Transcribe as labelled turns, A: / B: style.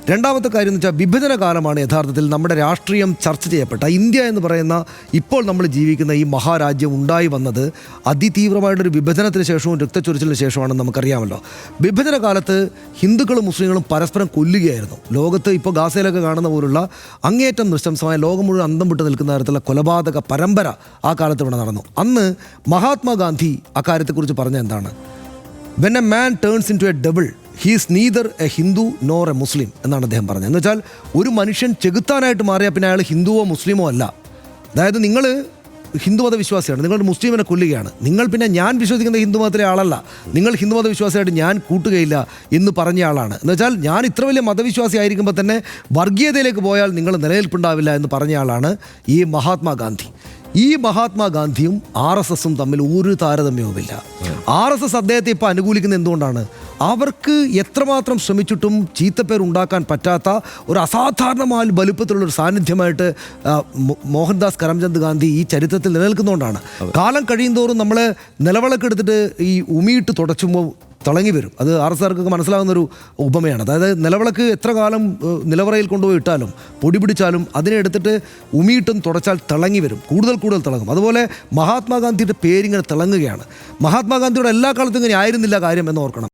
A: രണ്ടാമത്തെ കാര്യം എന്ന് വെച്ചാൽ വിഭജന കാലമാണ് യഥാർത്ഥത്തിൽ നമ്മുടെ രാഷ്ട്രീയം ചർച്ച ചെയ്യപ്പെട്ട ഇന്ത്യ എന്ന് പറയുന്ന ഇപ്പോൾ നമ്മൾ ജീവിക്കുന്ന ഈ മഹാരാജ്യം ഉണ്ടായി വന്നത് അതിതീവ്രമായിട്ടൊരു വിഭജനത്തിന് ശേഷവും രക്തച്ചൊരിച്ചിലിന് ശേഷമാണെന്ന് നമുക്കറിയാമല്ലോ. വിഭജന കാലത്ത് ഹിന്ദുക്കളും മുസ്ലിങ്ങളും പരസ്പരം കൊല്ലുകയായിരുന്നു. ലോകത്ത് ഇപ്പോൾ ഗാസയിലൊക്കെ കാണുന്ന പോലുള്ള അങ്ങേയറ്റം നിശംസമായ ലോകം മുഴുവൻ അന്തം വിട്ട് നിൽക്കുന്ന തരത്തിലുള്ള കൊലപാതക പരമ്പര ആ കാലത്ത് ഇവിടെ നടന്നു. അന്ന് മഹാത്മാഗാന്ധി അക്കാര്യത്തെക്കുറിച്ച് പറഞ്ഞ എന്താണ്? When a man turns into a double he is neither a Hindu nor a Muslim എന്നാണ് അദ്ദേഹം പറഞ്ഞത്. എന്ന് വെച്ചാൽ ഒരു മനുഷ്യൻ ചെകുത്താനായിട്ട് മാറിയാൽ പിന്നെ അയാൾ ഹിന്ദുവോ മുസ്ലിമോ അല്ല. അതായത് നിങ്ങൾ ഹിന്ദുമത വിശ്വാസിയാണ്, നിങ്ങളുടെ മുസ്ലിമിനെ കൊല്ലുകയാണ്, നിങ്ങൾ പിന്നെ ഞാൻ വിശ്വസിക്കുന്ന ഹിന്ദുമതത്തിലെ ആളല്ല, നിങ്ങൾ ഹിന്ദുമത വിശ്വാസിയായിട്ട് ഞാൻ കൂട്ടുകയില്ല എന്ന് പറഞ്ഞ ആളാണ്. എന്ന് വെച്ചാൽ ഞാൻ ഇത്ര വലിയ മതവിശ്വാസി ആയിരിക്കുമ്പോൾ തന്നെ വർഗീയതയിലേക്ക് പോയാൽ നിങ്ങൾ നിലനിൽപ്പുണ്ടാവില്ല എന്ന് പറഞ്ഞ ആളാണ് ഈ മഹാത്മാഗാന്ധി. ഈ മഹാത്മാഗാന്ധിയും RSSും തമ്മിൽ ഒരു താരതമ്യവുമില്ല. RSS അദ്ദേഹത്തെ ഇപ്പോൾ അനുകൂലിക്കുന്നത് എന്തുകൊണ്ടാണ്? അവർക്ക് എത്രമാത്രം ശ്രമിച്ചിട്ടും ചീത്തപ്പേർ ഉണ്ടാക്കാൻ പറ്റാത്ത ഒരു അസാധാരണമായ വലുപ്പത്തിലുള്ളൊരു സാന്നിധ്യമായിട്ട് മോഹൻദാസ് കരംചന്ദ് ഗാന്ധി ഈ ചരിത്രത്തിൽ നിലനിൽക്കുന്നതുകൊണ്ടാണ്. കാലം കഴിയുന്തോറും നമ്മൾ നിലവിളക്കെടുത്തിട്ട് ഈ ഉമിയിട്ട് തുടച്ചുമ്പോൾ തിളങ്ങി വരും. അത് RSSകാർക്ക് മനസ്സിലാകുന്നൊരു ഉപമയാണ്. അതായത് നിലവിളക്ക് എത്ര കാലം നിലവറയിൽ കൊണ്ടുപോയി ഇട്ടാലും പൊടി പിടിച്ചാലും അതിനെ എടുത്തിട്ട് ഉമിയിട്ടും തുടച്ചാൽ തിളങ്ങി വരും, കൂടുതൽ കൂടുതൽ തിളങ്ങും. അതുപോലെ മഹാത്മാഗാന്ധിയുടെ പേരിങ്ങനെ തിളങ്ങുകയാണ്. മഹാത്മാഗാന്ധിയുടെ എല്ലാ കാലത്തും ഇങ്ങനെ ആയിരുന്നില്ല കാര്യം എന്ന് ഓർക്കണം.